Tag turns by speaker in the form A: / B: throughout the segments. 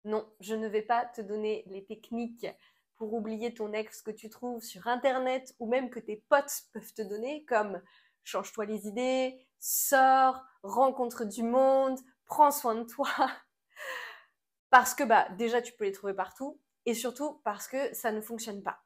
A: Non, je ne vais pas te donner les techniques pour oublier ton ex que tu trouves sur internet ou même que tes potes peuvent te donner, comme change-toi les idées, sors, rencontre du monde, prends soin de toi. Parce que déjà tu peux les trouver partout et surtout parce que ça ne fonctionne pas.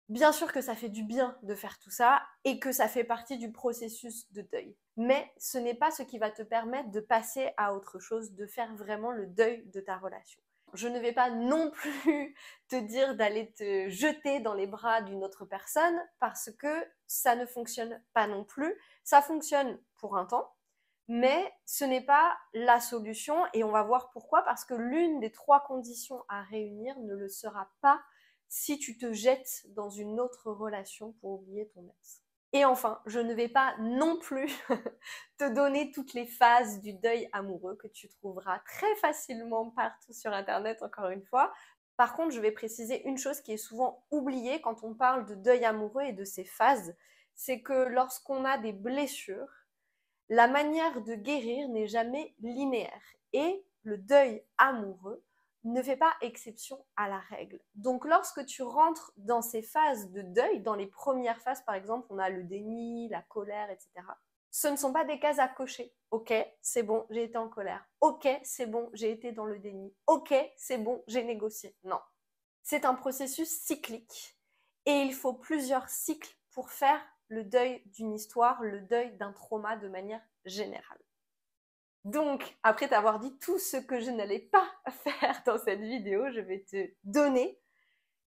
A: Bien sûr que ça fait du bien de faire tout ça et que ça fait partie du processus de deuil. Mais ce n'est pas ce qui va te permettre de passer à autre chose, de faire vraiment le deuil de ta relation. Je ne vais pas non plus te dire d'aller te jeter dans les bras d'une autre personne parce que ça ne fonctionne pas non plus. Ça fonctionne pour un temps, mais ce n'est pas la solution et on va voir pourquoi, parce que l'une des 3 conditions à réunir ne le sera pas si tu te jettes dans une autre relation pour oublier ton ex. Et enfin, je ne vais pas non plus te donner toutes les phases du deuil amoureux que tu trouveras très facilement partout sur internet, encore une fois. Par contre, je vais préciser une chose qui est souvent oubliée quand on parle de deuil amoureux et de ces phases, c'est que lorsqu'on a des blessures, la manière de guérir n'est jamais linéaire et le deuil amoureux ne fait pas exception à la règle. Donc lorsque tu rentres dans ces phases de deuil, dans les premières phases par exemple, on a le déni, la colère, etc. Ce ne sont pas des cases à cocher. Ok, c'est bon, j'ai été en colère. Ok, c'est bon, j'ai été dans le déni. Ok, c'est bon, j'ai négocié. Non. C'est un processus cyclique et il faut plusieurs cycles pour faire le deuil d'une histoire, le deuil d'un trauma de manière générale. Donc, après t'avoir dit tout ce que je n'allais pas faire dans cette vidéo, je vais te donner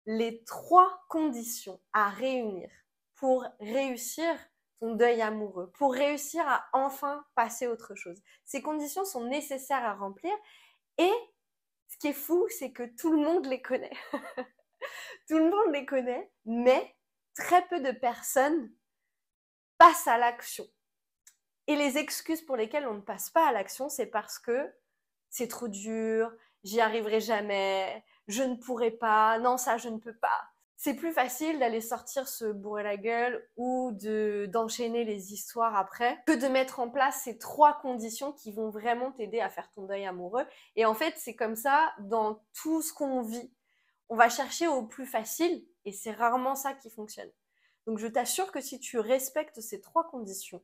A: les 3 conditions à réunir pour réussir ton deuil amoureux, pour réussir à enfin passer à autre chose. Ces conditions sont nécessaires à remplir et ce qui est fou, c'est que tout le monde les connaît. Tout le monde les connaît, mais très peu de personnes passent à l'action. Et les excuses pour lesquelles on ne passe pas à l'action, c'est parce que c'est trop dur, j'y arriverai jamais, je ne pourrai pas, non ça je ne peux pas. C'est plus facile d'aller sortir se bourrer la gueule ou d'enchaîner les histoires après que de mettre en place ces 3 conditions qui vont vraiment t'aider à faire ton deuil amoureux. Et en fait, c'est comme ça dans tout ce qu'on vit. On va chercher au plus facile et c'est rarement ça qui fonctionne. Donc je t'assure que si tu respectes ces 3 conditions,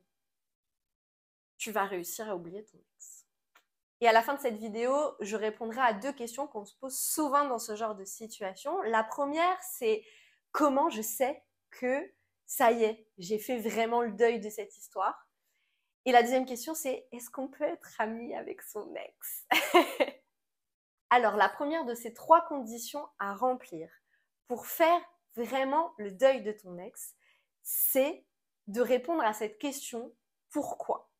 A: tu vas réussir à oublier ton ex. Et à la fin de cette vidéo, je répondrai à 2 questions qu'on se pose souvent dans ce genre de situation. La première, c'est comment je sais que ça y est, j'ai fait vraiment le deuil de cette histoire. Et la deuxième question, c'est est-ce qu'on peut être ami avec son ex? Alors, la première de ces 3 conditions à remplir pour faire vraiment le deuil de ton ex, c'est de répondre à cette question pourquoi.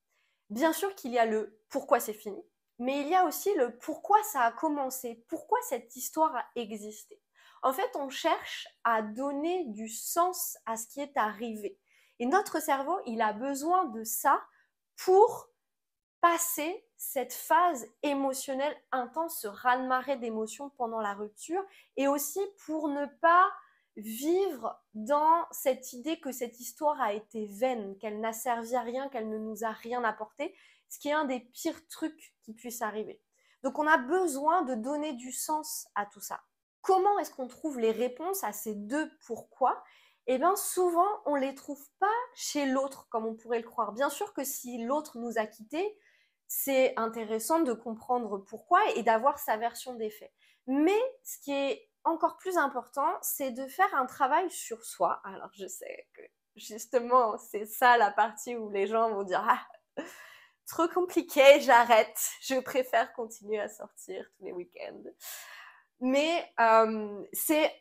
A: Bien sûr qu'il y a le pourquoi c'est fini, mais il y a aussi le pourquoi ça a commencé, pourquoi cette histoire a existé. En fait, on cherche à donner du sens à ce qui est arrivé. Et notre cerveau, il a besoin de ça pour passer cette phase émotionnelle intense, ce raz-de-marée d'émotions pendant la rupture, et aussi pour ne pas vivre dans cette idée que cette histoire a été vaine, qu'elle n'a servi à rien, qu'elle ne nous a rien apporté, ce qui est un des pires trucs qui puisse arriver. Donc on a besoin de donner du sens à tout ça. Comment est-ce qu'on trouve les réponses à ces 2 pourquoi? Eh bien souvent on ne les trouve pas chez l'autre comme on pourrait le croire. Bien sûr que si l'autre nous a quittés, c'est intéressant de comprendre pourquoi et d'avoir sa version des faits. Mais ce qui est encore plus important, c'est de faire un travail sur soi. Alors je sais que justement, c'est ça la partie où les gens vont dire ah, trop compliqué, j'arrête, je préfère continuer à sortir tous les week-ends. Mais c'est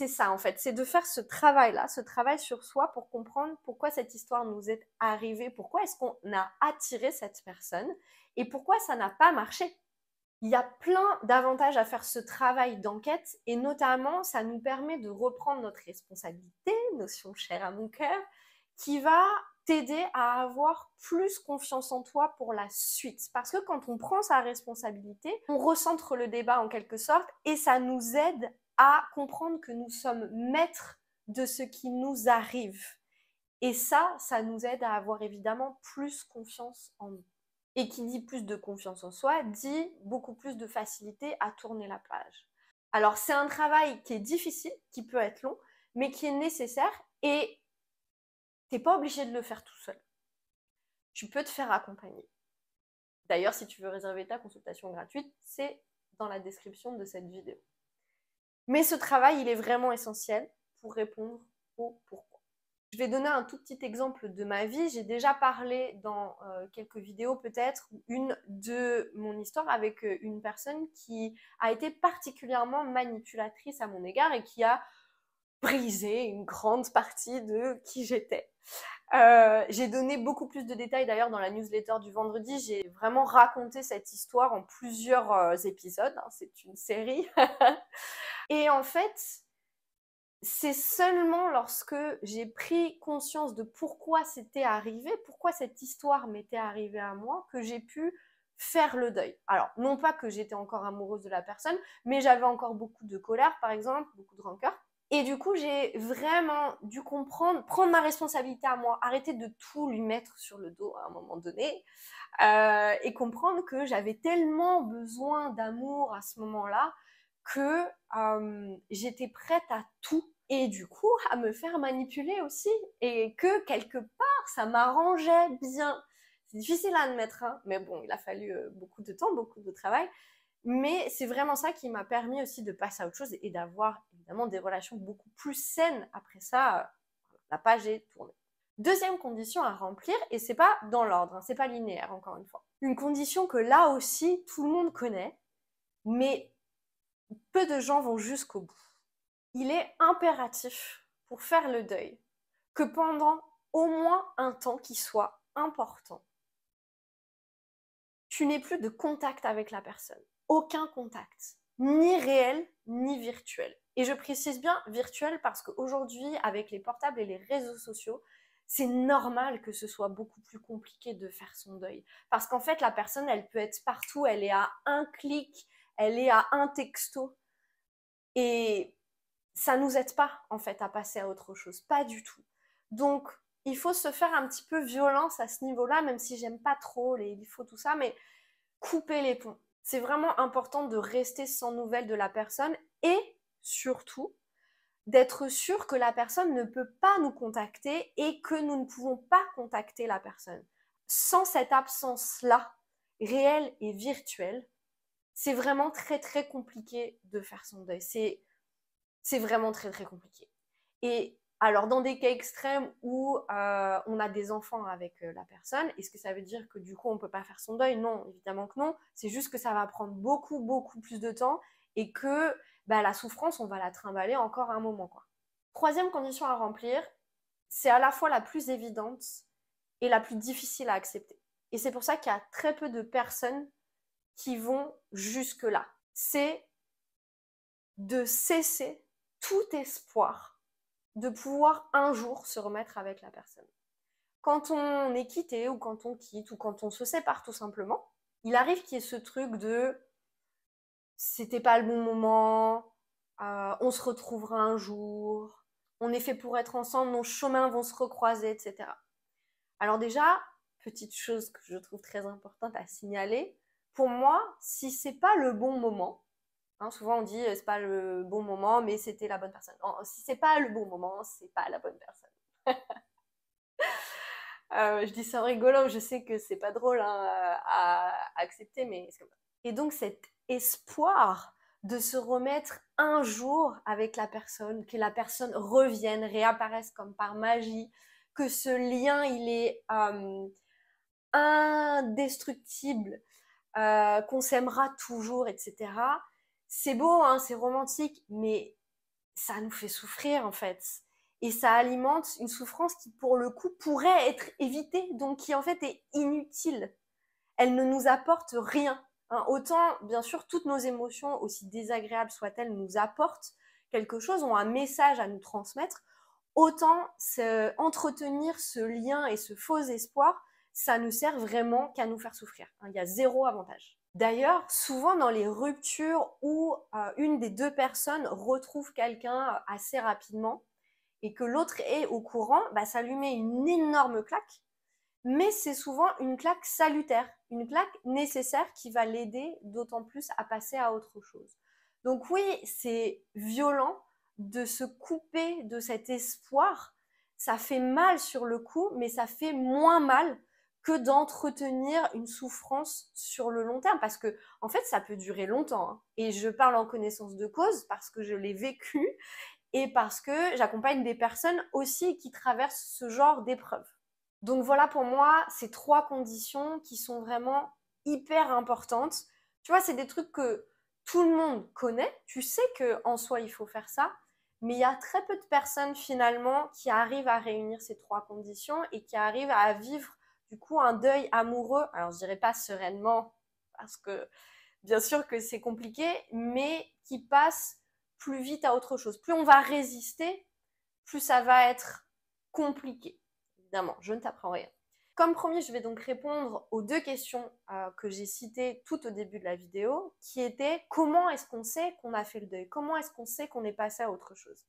A: ça en fait, c'est de faire ce travail-là, ce travail sur soi pour comprendre pourquoi cette histoire nous est arrivée, pourquoi est-ce qu'on a attiré cette personne et pourquoi ça n'a pas marché. Il y a plein d'avantages à faire ce travail d'enquête et notamment ça nous permet de reprendre notre responsabilité, notion chère à mon cœur, qui va t'aider à avoir plus confiance en toi pour la suite. Parce que quand on prend sa responsabilité, on recentre le débat en quelque sorte et ça nous aide à comprendre que nous sommes maîtres de ce qui nous arrive. Et ça nous aide à avoir évidemment plus confiance en nous. Et qui dit plus de confiance en soi, dit beaucoup plus de facilité à tourner la page. Alors c'est un travail qui est difficile, qui peut être long, mais qui est nécessaire et t'es pas obligé de le faire tout seul. Tu peux te faire accompagner. D'ailleurs, si tu veux réserver ta consultation gratuite, c'est dans la description de cette vidéo. Mais ce travail, il est vraiment essentiel pour répondre au pourquoi. Je vais donner un tout petit exemple de ma vie. J'ai déjà parlé dans quelques vidéos peut-être, une de mon histoire avec une personne qui a été particulièrement manipulatrice à mon égard et qui a brisé une grande partie de qui j'étais. J'ai donné beaucoup plus de détails d'ailleurs dans la newsletter du vendredi. J'ai vraiment raconté cette histoire en plusieurs épisodes. Hein, c'est une série. Et en fait, c'est seulement lorsque j'ai pris conscience de pourquoi c'était arrivé, pourquoi cette histoire m'était arrivée à moi, que j'ai pu faire le deuil. Alors, non pas que j'étais encore amoureuse de la personne, mais j'avais encore beaucoup de colère, par exemple, beaucoup de rancœur. Et du coup, j'ai vraiment dû comprendre, prendre ma responsabilité à moi, arrêter de tout lui mettre sur le dos à un moment donné, et comprendre que j'avais tellement besoin d'amour à ce moment-là que j'étais prête à tout et du coup à me faire manipuler aussi et que quelque part ça m'arrangeait bien. C'est difficile à admettre, hein, mais bon, il a fallu beaucoup de temps, beaucoup de travail. Mais c'est vraiment ça qui m'a permis aussi de passer à autre chose et d'avoir évidemment des relations beaucoup plus saines. Après ça, la page est tournée. Deuxième condition à remplir, et c'est pas dans l'ordre, hein, c'est pas linéaire encore une fois. Une condition que là aussi tout le monde connaît, mais peu de gens vont jusqu'au bout. Il est impératif pour faire le deuil que pendant au moins un temps qui soit important, tu n'aies plus de contact avec la personne. Aucun contact, ni réel, ni virtuel. Et je précise bien virtuel parce qu'aujourd'hui, avec les portables et les réseaux sociaux, c'est normal que ce soit beaucoup plus compliqué de faire son deuil. Parce qu'en fait, la personne, elle peut être partout, elle est à un clic, elle est à un texto. Et ça nous aide pas, en fait, à passer à autre chose. Pas du tout. Donc, il faut se faire un petit peu violence à ce niveau-là, même si j'aime pas trop les il faut tout ça, mais couper les ponts. C'est vraiment important de rester sans nouvelles de la personne et surtout d'être sûr que la personne ne peut pas nous contacter et que nous ne pouvons pas contacter la personne. Sans cette absence-là, réelle et virtuelle, c'est vraiment très très compliqué de faire son deuil. C'est vraiment très très compliqué. Et alors dans des cas extrêmes où on a des enfants avec la personne, est-ce que ça veut dire que du coup on peut pas faire son deuil? Non, évidemment que non. C'est juste que ça va prendre beaucoup beaucoup plus de temps et que la souffrance on va la trimballer encore un moment quoi. Troisième condition à remplir, c'est à la fois la plus évidente et la plus difficile à accepter. Et c'est pour ça qu'il y a très peu de personnes qui vont jusque là. C'est de cesser tout espoir de pouvoir un jour se remettre avec la personne. Quand on est quitté ou quand on quitte ou quand on se sépare tout simplement, il arrive qu'il y ait ce truc de c'était pas le bon moment, on se retrouvera un jour, on est fait pour être ensemble, nos chemins vont se recroiser, etc. Alors déjà, petite chose que je trouve très importante à signaler, pour moi, si c'est pas le bon moment, hein, souvent on dit c'est pas le bon moment, mais c'était la bonne personne. Non, si c'est pas le bon moment, c'est pas la bonne personne. Je dis ça en rigolant, je sais que c'est pas drôle hein, à accepter, mais c'est comme ça. Et donc cet espoir de se remettre un jour avec la personne, que la personne revienne, réapparaisse comme par magie, que ce lien il est indestructible, qu'on s'aimera toujours, etc. C'est beau, hein, c'est romantique, mais ça nous fait souffrir en fait. Et ça alimente une souffrance qui, pour le coup, pourrait être évitée, donc qui en fait est inutile. Elle ne nous apporte rien. Hein. Autant, bien sûr, toutes nos émotions, aussi désagréables soient-elles, nous apportent quelque chose, ont un message à nous transmettre. Autant entretenir ce lien et ce faux espoir, ça ne sert vraiment qu'à nous faire souffrir. Hein. Il y a zéro avantage. D'ailleurs, souvent dans les ruptures où une des deux personnes retrouve quelqu'un assez rapidement et que l'autre est au courant, ça lui met une énorme claque, mais c'est souvent une claque salutaire. une claque nécessaire qui va l'aider d'autant plus à passer à autre chose. Donc oui, c'est violent de se couper de cet espoir. Ça fait mal sur le coup, mais ça fait moins mal que d'entretenir une souffrance sur le long terme, parce que en fait ça peut durer longtemps, hein. Et je parle en connaissance de cause parce que je l'ai vécu et parce que j'accompagne des personnes aussi qui traversent ce genre d'épreuves. Donc voilà pour moi ces 3 conditions qui sont vraiment hyper importantes. Tu vois, c'est des trucs que tout le monde connaît, tu sais qu'en soi il faut faire ça, mais il y a très peu de personnes finalement qui arrivent à réunir ces 3 conditions et qui arrivent à vivre du coup un deuil amoureux. Alors je dirais pas sereinement, parce que bien sûr que c'est compliqué, mais qui passe plus vite à autre chose. Plus on va résister, plus ça va être compliqué. Évidemment, je ne t'apprends rien. Comme promis, je vais donc répondre aux 2 questions que j'ai citées tout au début de la vidéo, qui étaient comment est-ce qu'on sait qu'on a fait le deuil? Comment est-ce qu'on sait qu'on est passé à autre chose?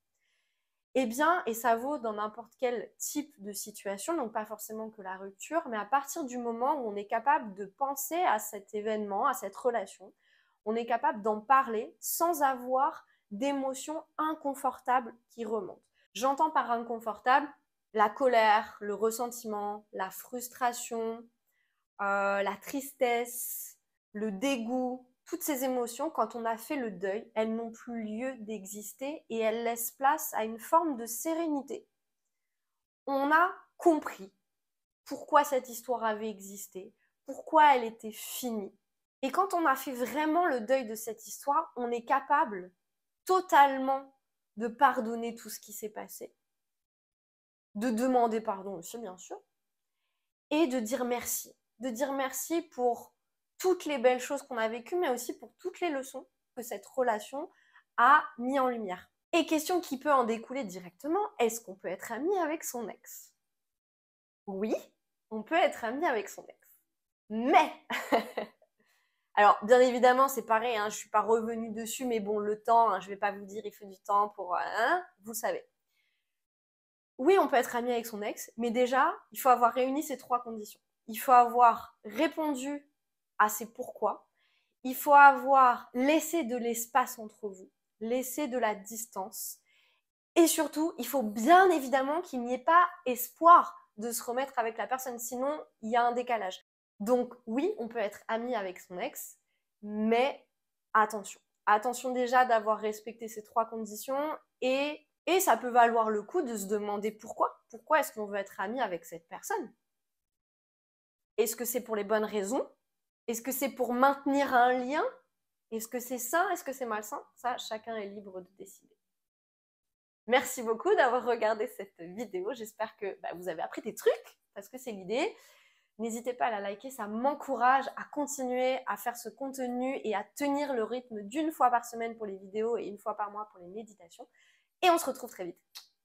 A: Eh bien, et ça vaut dans n'importe quel type de situation, donc pas forcément que la rupture, mais à partir du moment où on est capable de penser à cet événement, à cette relation, on est capable d'en parler sans avoir d'émotions inconfortables qui remontent. J'entends par inconfortable la colère, le ressentiment, la frustration, la tristesse, le dégoût. Toutes ces émotions, quand on a fait le deuil, elles n'ont plus lieu d'exister et elles laissent place à une forme de sérénité. On a compris pourquoi cette histoire avait existé, pourquoi elle était finie. Et quand on a fait vraiment le deuil de cette histoire, on est capable totalement de pardonner tout ce qui s'est passé, de demander pardon aussi bien sûr, et de dire merci. De dire merci pour toutes les belles choses qu'on a vécues, mais aussi pour toutes les leçons que cette relation a mis en lumière. Et question qui peut en découler directement, est-ce qu'on peut être ami avec son ex? Oui, on peut être ami avec son ex. Mais alors, bien évidemment, c'est pareil, hein, je ne suis pas revenue dessus, mais bon, le temps, hein, je ne vais pas vous dire il faut du temps pour... vous savez. Oui, on peut être ami avec son ex, mais déjà, il faut avoir réuni ces 3 conditions. Il faut avoir répondu à ses pourquoi. Il faut avoir laissé de l'espace entre vous, laissé de la distance. Et surtout, il faut bien évidemment qu'il n'y ait pas espoir de se remettre avec la personne, sinon il y a un décalage. Donc oui, on peut être ami avec son ex, mais attention. Attention déjà d'avoir respecté ces 3 conditions et ça peut valoir le coup de se demander pourquoi. Pourquoi est-ce qu'on veut être ami avec cette personne? Est-ce que c'est pour les bonnes raisons? Est-ce que c'est pour maintenir un lien? Est-ce que c'est sain? Est-ce que c'est malsain? Ça, chacun est libre de décider. Merci beaucoup d'avoir regardé cette vidéo. J'espère que vous avez appris des trucs, parce que c'est l'idée. N'hésitez pas à la liker, ça m'encourage à continuer à faire ce contenu et à tenir le rythme d'1 fois par semaine pour les vidéos et 1 fois par mois pour les méditations. Et on se retrouve très vite.